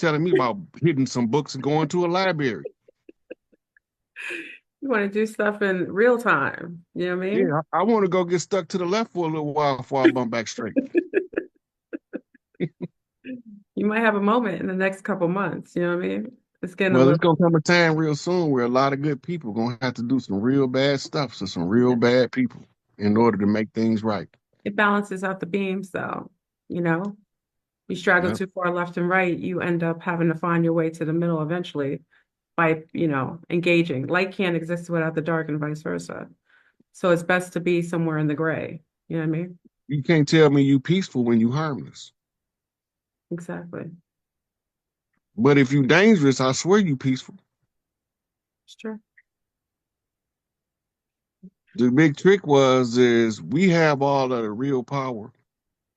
telling me about hitting some books and going to a library. You want to do stuff in real time. You know what I mean? Yeah, I want to go get stuck to the left for a little while before I bump back straight. You might have a moment in the next couple months. You know what I mean? It's getting a Well, it's little, gonna come a time real soon where a lot of good people gonna have to do some real bad stuff to some real bad people in order to make things right. it balances out the beams though. You know, you straggle Yep. too far left and right, you end up having to find your way to the middle eventually by, engaging. Light can't exist without the dark and vice versa. So it's best to be somewhere in the gray. You know what I mean? You can't tell me you peaceful when you harmless. Exactly. But if you dangerous, I swear you peaceful. It's true. The big trick is we have all of the real power,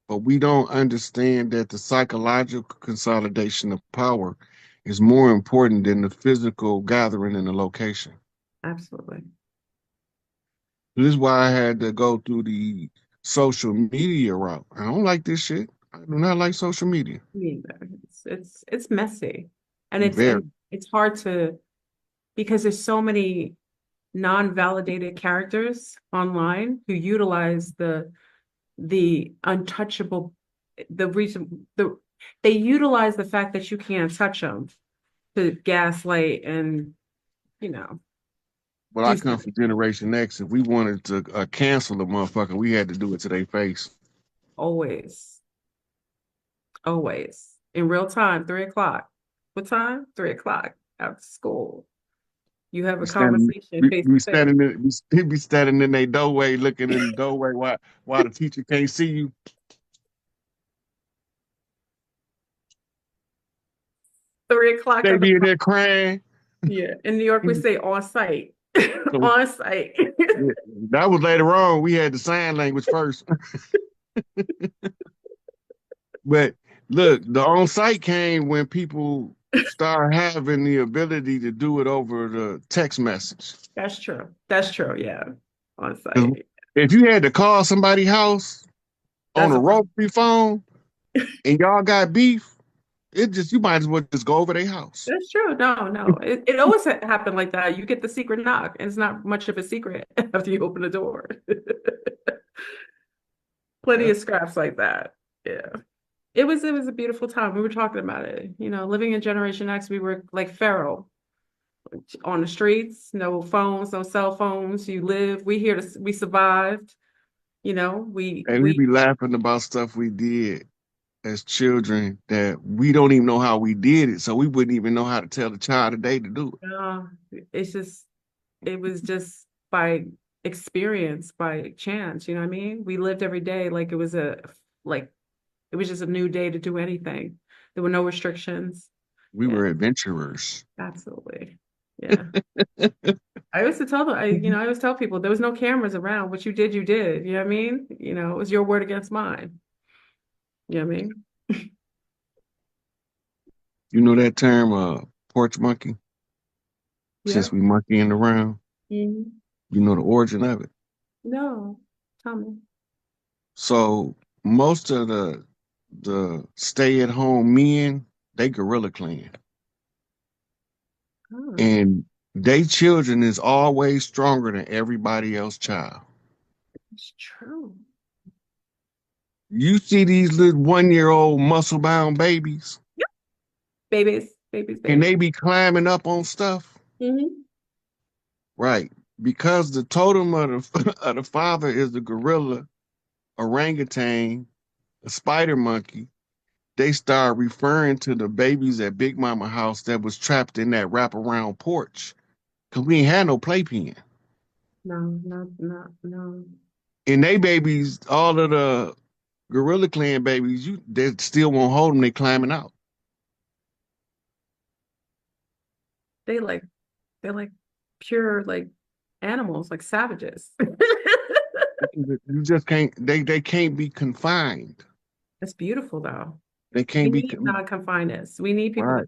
but we don't understand that the psychological consolidation of power is more important than the physical gathering in the location. Absolutely. This is why I had to go through the social media route. I don't like this shit. I do not like social media. Me either. It's messy. And it's Very. and it's hard to because there's so many non-validated characters online who utilize the untouchable the reason they utilize the fact that you can't touch them to gaslight and you know But I do come stuff. from Generation X. If we wanted to cancel a motherfucker, we had to do it to their face. Always, always in real time, 3 o'clock. What time? 3 o'clock after school. You have We a standing, conversation face we to face. standing in, we be standing in their doorway, looking in the doorway while the teacher can't see you. 3 o'clock They of the be in there crying. yeah. In New York, we say on site. So On site. yeah, that was later on. We had the sign language first. But look, the on site came when people start having the ability to do it over the text message. That's true. That's true. Yeah. On 'Cause site. if you had to call somebody's house on That's a a problem. rotary phone and y'all got beef, it just you might as well just go over their house. That's true. No, no. It always happened like that. You get the secret knock, and it's not much of a secret after you open the door. Plenty Yep. of scraps like that. Yeah. It was a beautiful time. We were talking about it. Living in Generation X, we were like feral on the streets, no phones, no cell phones. We survived. And we We be laughing about stuff we did as children that we don't even know how we did it. So we wouldn't even know how to tell the child today to do it. uh, it's just it was just by experience, by chance, you know what I mean? We lived every day like it was just a new day to do anything. There were no restrictions. We Yeah, were adventurers. absolutely. Yeah. I used to tell them, I always tell people there was no cameras around. What you did, you did. You know what I mean? It was your word against mine. You know what I mean? You know that term, porch monkey, Yeah. since we monkeying around, Mhm. you know the origin of it. No, tell me. So most of the stay at home men, they gorilla clan. Oh, And they children is always stronger than everybody else child. it's true. You see these little 1 year old muscle bound babies Yep. Babies, babies, and babies. they be climbing up on stuff. Hmm. Right. Because the totem of the, of the father is the gorilla, orangutan, a spider monkey. They start referring to the babies at Big Mama house that was trapped in that wraparound porch. Cause we ain't had no playpen. No, no, no, no. And they babies, all of the Gorilla Clan babies, they still won't hold them. They climbing out. They like they're like pure like animals, like savages. You just can't. They can't be confined. It's beautiful though. They We can't be need non-confiners. We need people right.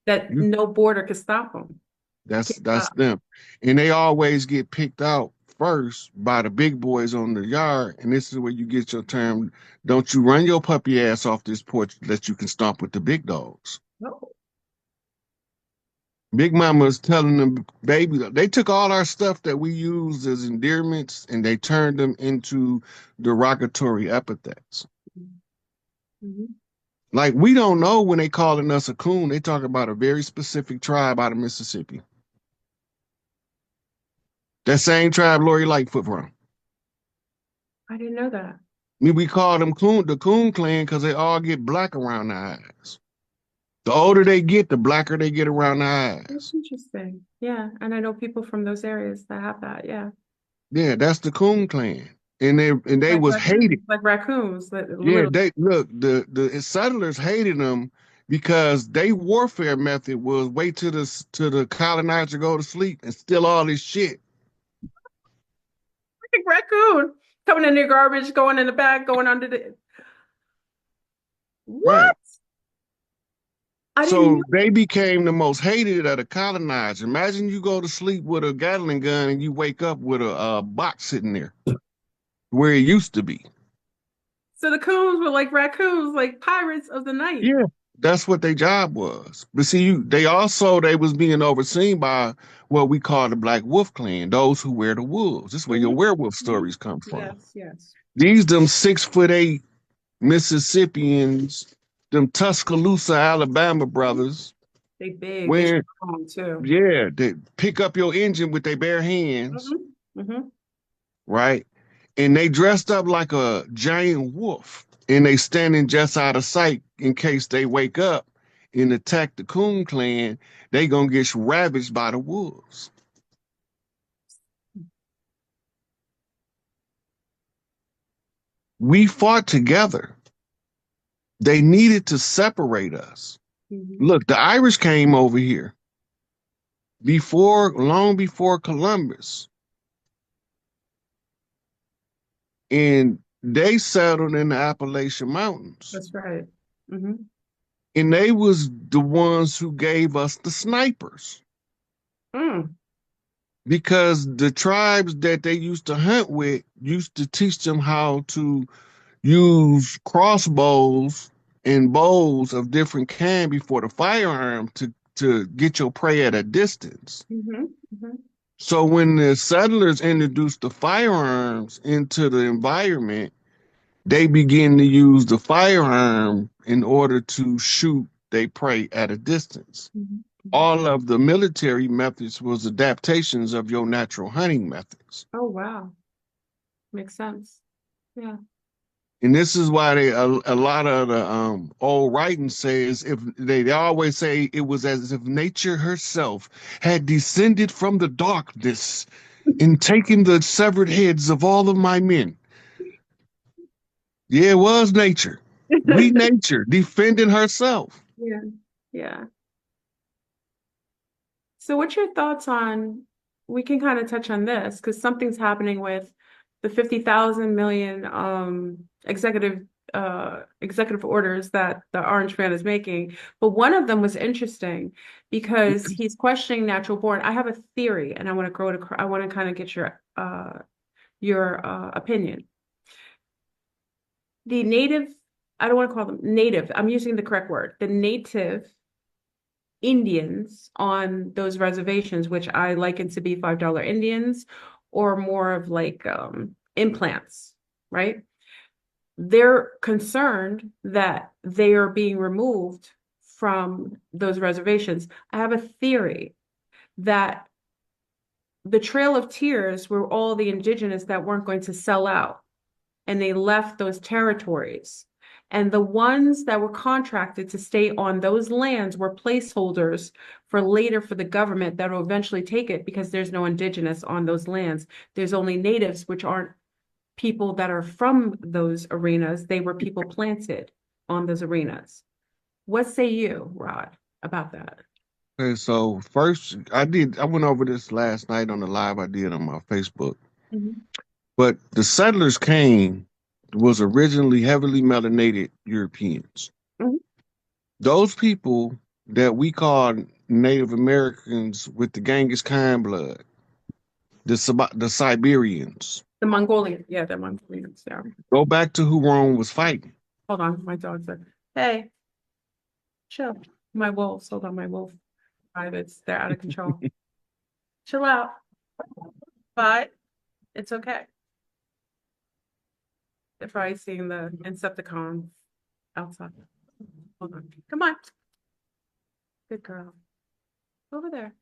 that You no border can stop them. that's Can't that's stop. them, and they always get picked out first by the big boys on the yard. And this is where you get your term. Don't you run your puppy ass off this porch that you can stomp with the big dogs. No. Big Mama is telling them, baby, they took all our stuff that we used as endearments and they turned them into derogatory epithets. Mhm. Like, we don't know when they calling us a coon, they talk about a very specific tribe out of Mississippi. That same tribe Lori Lightfoot from. I didn't know that. I mean, we call them coon, the Coon Clan because they all get black around the eyes. The older they get, the blacker they get around the That's eyes. interesting. Yeah, and I know people from those areas that have that. Yeah, Yeah, that's the Coon Clan. And they was hated. like raccoons, like Yeah, little. they look, the settlers hated them because they warfare method was wait till the colonizer go to sleep and steal all this shit. Like raccoon coming in their garbage, going in the bag, going under the. Right. What? I didn't So know. they became the most hated of the colonizers. Imagine you go to sleep with a Gatling gun and you wake up with a box sitting there where it used to be. So the coons were like raccoons, like pirates of the night. Yeah, that's what their job was. But see, they was being overseen by what we call the Black Wolf Clan, those who wear the wolves. This is where your Mhm, werewolf mhm. stories come from. Yes, yes. These them 6'8" Mississippians, them Tuscaloosa, Alabama brothers, They big, they where strong too. yeah, they pick up your engine with their bare hands, Hmm. Hmm. right? And they dressed up like a giant wolf, and they standing just out of sight in case they wake up and attack the Coon Clan. They gonna get ravaged by the wolves. We fought together. They needed to separate us. Hmm. Look, the Irish came over here long before Columbus, and they settled in the Appalachian Mountains. That's right. Hmm. And they was the ones who gave us the snipers Mm. because the tribes that they used to hunt with used to teach them how to use crossbows and bows of different kind before the firearm to get your prey at a distance. Hmm. Hmm. So when the settlers introduced the firearms into the environment, they begin to use the firearm in order to shoot their prey at a distance. Hmm. All of the military methods was adaptations of your natural hunting methods. Oh, wow. Makes sense. Yeah. And this is why a lot of the old writing says if they always say it was as if nature herself had descended from the darkness and taken the severed heads of all of my men. Yeah, it was nature. We nature defending herself. Yeah. Yeah. So what's your thoughts on, we can kind of touch on this because something's happening with the 50,000 million executive orders that the Orange Man is making. But one of them was interesting because he's questioning natural born. I have a theory and I want to I want to kind of get your opinion. The native, I don't want to call them native, I'm using the correct word. The native Indians on those reservations, which I liken to be $5 Indians or more of like implants, right? They're concerned that they are being removed from those reservations. I have a theory that the Trail of Tears were all the indigenous that weren't going to sell out and they left those territories. And the ones that were contracted to stay on those lands were placeholders for later for the government that will eventually take it because there's no indigenous on those lands. There's only natives, which aren't people that are from those arenas. They were people planted on those arenas. What say you, Rod, about that? Okay, so first I went over this last night on the live I did on my Facebook. Mhm. But the settlers came was originally heavily melanated Europeans. Mhm. Those people that we call Native Americans with the Genghis Khan blood, the Siberians, The Mongolian, yeah, the Mongolians, yeah. go back to who Rome was fighting. Hold on, my dog said, hey, chill. My wolves, hold on, my wolf. privates. They're out of control. Chill out. But it's okay. They're probably seeing the Insecticons outside. Hold on. Come on. Good girl. Over there.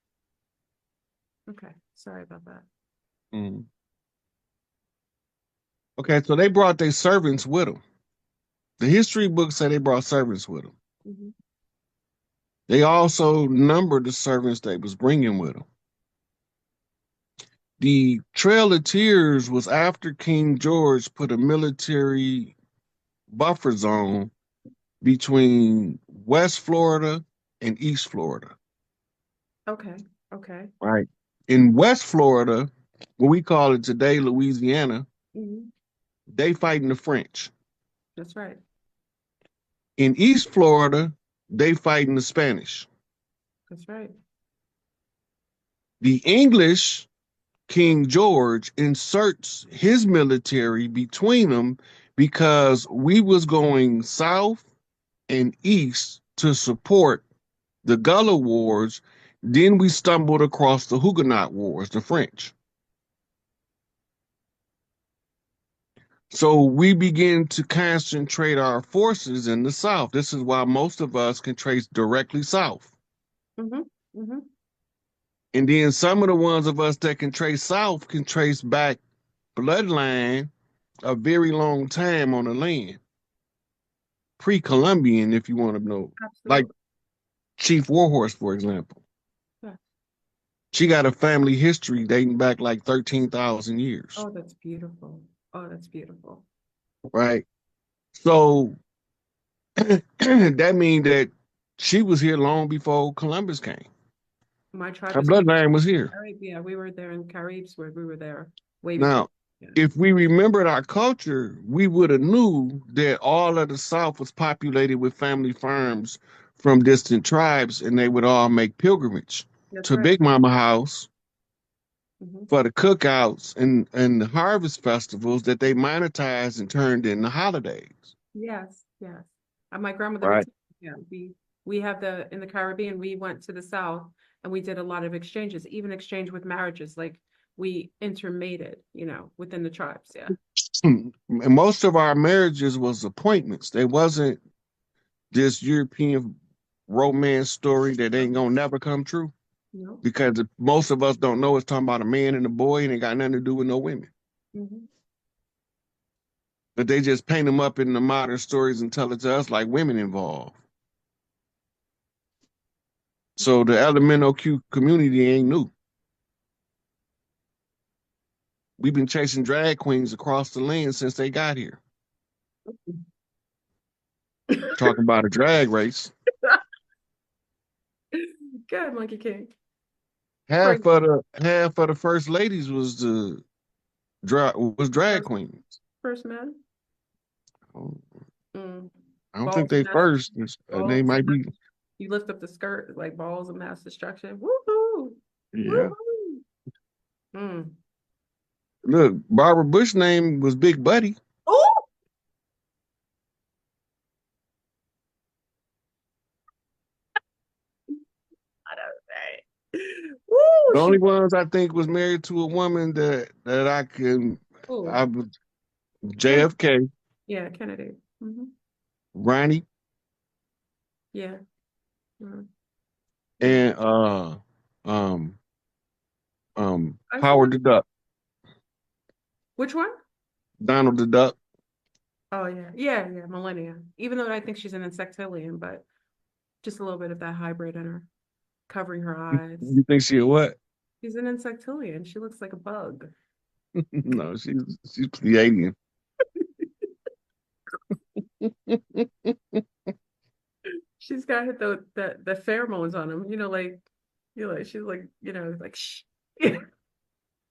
Okay. Sorry about that. Mm. Okay, so they brought their servants with them. The history books say they brought servants with them. Mhm. They also numbered the servants they was bringing with them. The Trail of Tears was after King George put a military buffer zone between West Florida and East Florida. Okay. Okay. Right. In West Florida, what we call it today, Louisiana, Mhm. they fighting the French. That's right. In East Florida, they fighting the Spanish. That's right. The English, King George, inserts his military between them because we was going south and east to support the Gullah Wars. Then we stumbled across the Huguenot Wars, the French. So we begin to concentrate our forces in the south. This is why most of us can trace directly south. Mm-hmm. Mm-hmm. And then some of the ones of us that can trace south can trace back bloodline a very long time on the land, pre-Columbian, if you want to know, like Absolutely. Chief Warhorse, for example. Yeah. She got a family history dating back like 13,000 years, Oh, that's beautiful. Oh, that's beautiful. right? So that means that she was here long before Columbus came. My tribe Her is from bloodline was here. Caribbean. Yeah, we were there in Caribs where we were there way before. Now, Yeah. if we remembered our culture, we would have knew that all of the South was populated with family farms from distant tribes, and they would all make pilgrimage That's to right. Big Mama house Hmm. for the cookouts and the harvest festivals that they monetized and turned into holidays. Yes, yes. My grandmother would Right. tell me, yeah, we have the in the Caribbean, we went to the South and we did a lot of exchanges, even exchange with marriages, like we intermated, within the tribes. Yeah. And most of our marriages was appointments. They wasn't this European romance story that ain't gonna never come true No. because most of us don't know it's talking about a man and a boy and it got nothing to do with no women. Hmm. But they just paint them up in the modern stories and tell it to us like women involved. So the elemental Q community ain't new. We've been chasing drag queens across the land since they got here. Talking about a drag race. Good, Monkey King. Bring Half of the first ladies was drag first, queens. first man. I Mm. don't think Balls of they mass first. They balls. might be. You lift up the skirt like balls of mass destruction. Woohoo! Yeah. Woohoo! Mm. Look, Barbara Bush name was Big Buddy. Oh, I don't say. Woo! The only She. ones I think was married to a woman that Oh, I was Kennedy. JFK, Yeah, Kennedy. Ronnie, Yeah. Mm. Yeah. and um I see Howard that. the Duck, Which one? Donald the Duck. Oh yeah. Yeah, yeah, Millennia. Even though I think she's an insectilian, but just a little bit of that hybrid in her, covering her eyes. You think she a what? She's an insectilian. She looks like a bug. No, she's Pleiadian. She's got the pheromones on him, like she's like, like shh,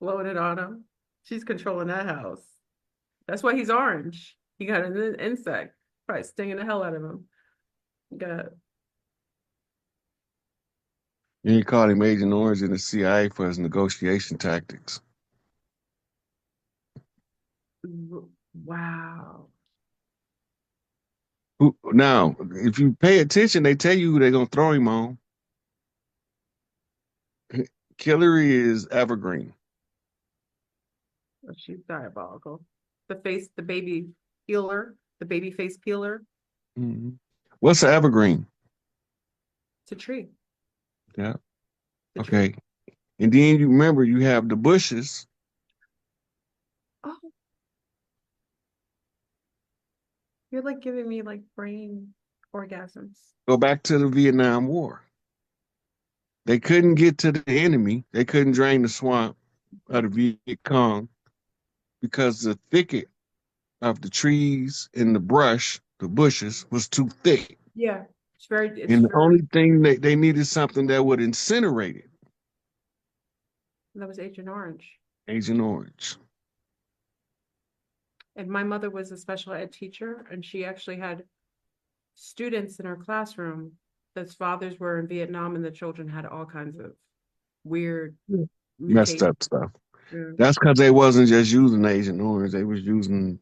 blowing it on him. She's controlling that house. That's why he's orange. He got an insect, probably stinging the hell out of him. Got And he called him Agent Orange in the CIA for his negotiation tactics. wow. Now, if you pay attention, they tell you who they're gonna throw him on. Hillary is evergreen. Oh, she's diabolical. The face, the baby peeler, the baby face peeler. Mhm. What's the evergreen? It's a tree. Yeah. The tree. Okay. And then you remember you have the bushes. Oh, you're like giving me like brain orgasms. Go back to the Vietnam War. They couldn't get to the enemy. They couldn't drain the swamp of the Viet Cong because the thicket of the trees and the brush, the bushes, was too thick. Yeah, it's And the very, only thing they needed something that would incinerate it. that was Agent Orange. Agent Orange. And my mother was a special ed teacher, and she actually had students in her classroom that's fathers were in Vietnam, and the children had all kinds of weird Messed mutations. up stuff. Yeah. That's because they wasn't just using Agent Orange. They was using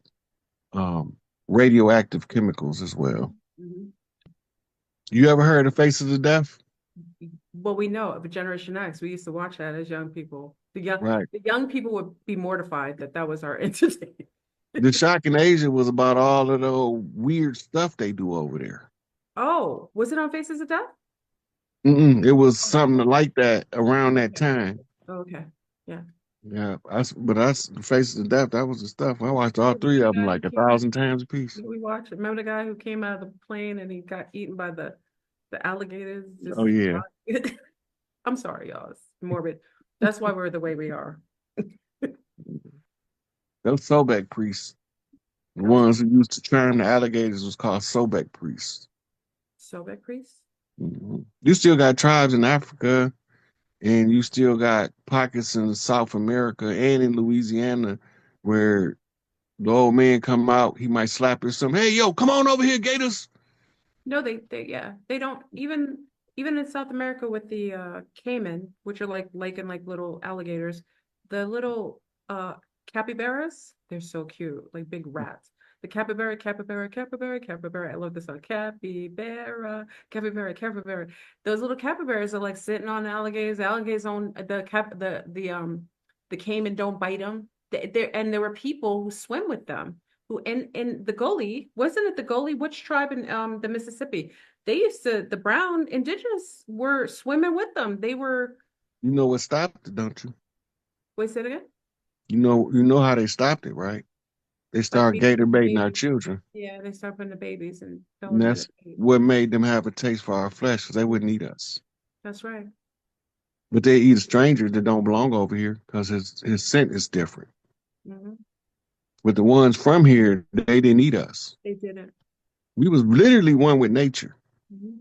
um, radioactive chemicals as well. Mhm. You ever heard of Faces of Death? Well, we know of Generation X. We used to watch that as young people. Right. The young people would be mortified that that was our entity. The Shock in Asia was about all of the weird stuff they do over there. Oh, was it on Faces of Death? Mm-mm, it was Oh, that something was like that around that okay. time. Okay. Yeah. Yeah, but that's the Faces of Death. That was the stuff. I watched all three The of them guy who like a came out, thousand times a piece. we watched. Remember the guy who came out of the plane and he got eaten by the alligators? Oh Just yeah, I'm sorry, y'all. It's morbid. That's why we're the way we are. those Sobek priests, the Those ones who used to charm the alligators, was called Sobek priests. Sobek priests. You still got tribes in Africa, and you still got pockets in South America and in Louisiana where the old man come out, he might slap you or something. Hey, yo, come on over here, Gators. No, yeah, they don't even in South America with the caiman, which are like and like little alligators, the little capybaras, they're so cute, like big rats. The capybara, capybara, capybara, capybara. I love this song. Capybara, capybara, capybara. Those little capybaras are like sitting on alligators. Alligators on the caiman don't bite them. And there were people who swim with them who in the Gully, wasn't it the Gully? Which tribe in the Mississippi? They used to, the brown indigenous were swimming with them. They were, You know what stopped it, don't you? wait, say it again? You know how they stopped it, right? They By started feeding gator the baiting our babies. children. Yeah, they start putting the babies and And throwing them in the that's cage. what made them have a taste for our flesh because they wouldn't eat us. That's right. But they eat a stranger that don't belong over here because his scent is different. Hmm. But the ones from here, they didn't eat us. They didn't. We was literally one with nature. Hmm.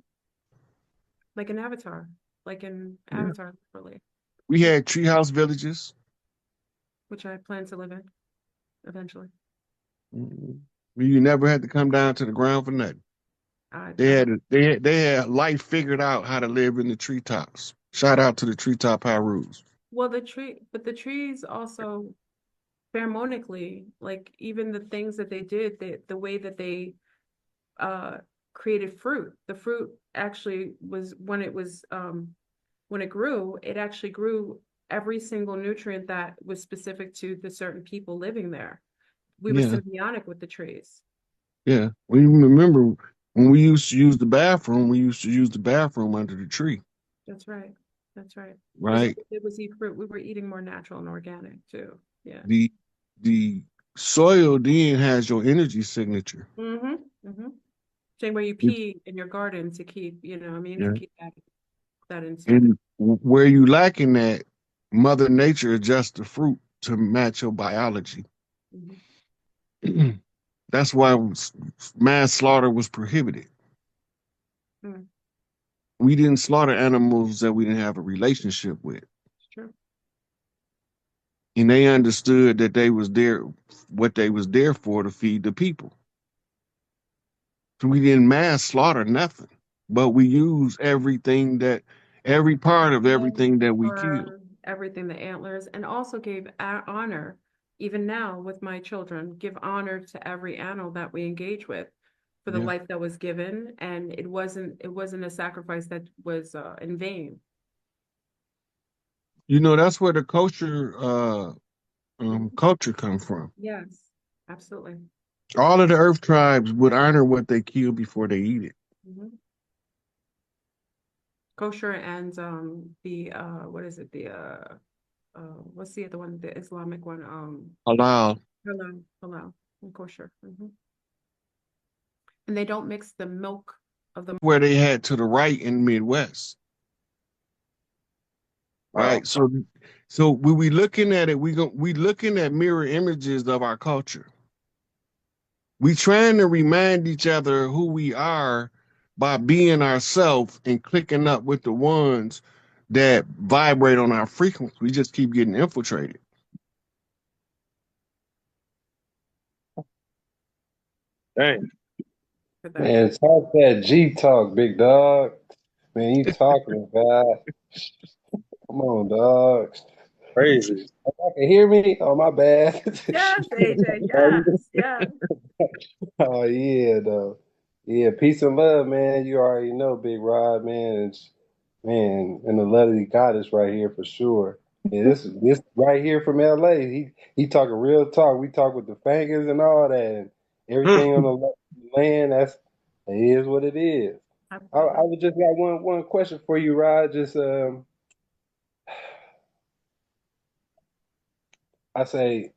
Like in Avatar, like in Yeah. Avatar, really, We had treehouse villages. which I plan to live in eventually. Mhm. You never had to come down to the ground for nothing. They I had they had life figured out how to live in the treetops. Shout out to the treetop Hyrule. well, but the trees also pheromonically, like even the things that they did, the way that they uh created fruit. The fruit actually was when it grew, it actually grew every single nutrient that was specific to the certain people living there. We were Yeah, symbiotic with the trees. yeah. We remember when we used to use the bathroom. We used to use the bathroom under the tree, That's right. That's right. Because right? it was eat fruit. We were eating more natural and organic too. Yeah. The the soil then has your energy signature. Mm-hmm. Mm-hmm. Same way you It's, pee in your garden to keep, I mean, to yeah, keep that inside. and where you lacking that, Mother Nature adjusts the fruit to match your biology. Mhm. That's why mass slaughter was prohibited. Mm, We didn't slaughter animals that we didn't have a relationship with. it's true. And they understood that they was there, what they was there for to feed the people. So we didn't mass slaughter nothing, but we use every part of Skin, everything that we kill. fur, everything, the antlers, and also gave honor, even now with my children, give honor to every animal that we engage with for the Yeah. life that was given, and it wasn't a sacrifice that was in vain. You know, that's where the culture come from. Yes, absolutely. All of the earth tribes would honor what they kill before they eat it. Mhm. Kosher and the what is it? The what's the other one? The Islamic one? Halal, Halal and kosher. And they don't mix the milk of the where they had to the right in Midwest, Wow. right? So when we looking at it, we looking at mirror images of our culture. We trying to remind each other who we are by being ourselves and clicking up with the ones that vibrate on our frequency. We just keep getting infiltrated. Dang. for that. Man, talk that G talk, big dog. Man, you talking about? Come on, dog. Crazy. Y'all can hear me? Oh, my bad. Yes, AJ, yes, yes. Oh yeah, though. Yeah, peace and love, man. You already know, Big Rod, man. Man, and the lovely goddess right here for sure. Yeah, this right here from LA. He talking real talk. We talk with the fingers and all that, and Hmm. everything on the land. It is what it is. I Absolutely. would just got one question for you, Rod. Just I say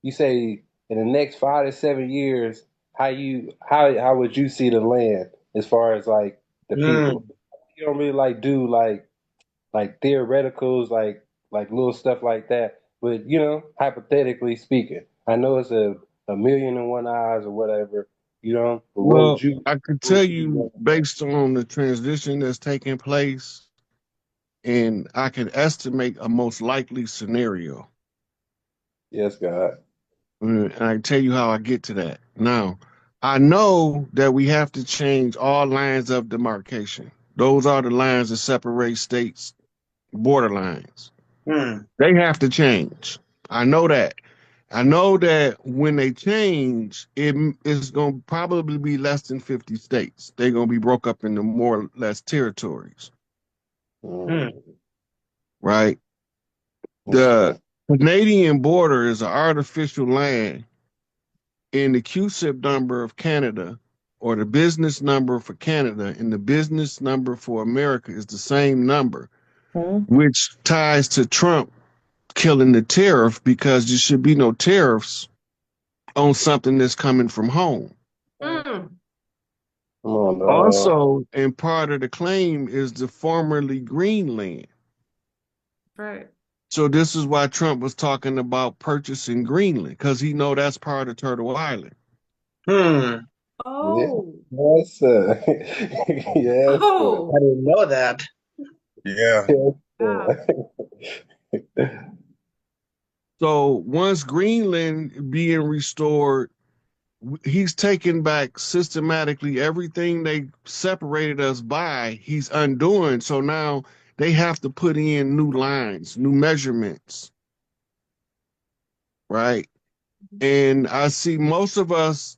you say in the next 5 to 7 years, how would you see the land as far as like the people? Hmm. You don't really like do like theoreticals, like little stuff like that. But hypothetically speaking, I know it's a million and one eyes or whatever, but what would Well, you I could what would tell you do you next? based on the transition that's taking place, and I can estimate a most likely scenario. Yes, God. And I tell you how I get to that. Now, I know that we have to change all lines of demarcation. Those are the lines that separate states, border lines. Hmm. They have to change. I know that. I know that when they change, it's going to probably be less than 50 states. They're going to be broke up into more or less territories, Mm, Hmm. right? The okay. Canadian border is an artificial land, and the QSIP number of Canada or the business number for Canada and the business number for America is the same number, which ties to Trump killing the tariff because there should be no tariffs on something that's coming from home. Mm, Come on, dog. Also, and part of the claim is the formerly Greenland. right. So this is why Trump was talking about purchasing Greenland because he know that's part of Turtle Island. Hmm. Yeah. Oh, Yes, sir. Yes, sir. I oh, didn't know that. Yeah. Yes, yeah. sir. So once Greenland being restored, he's taking back systematically everything they separated us by. He's undoing. So now they have to put in new lines, new measurements, right? And I see most of us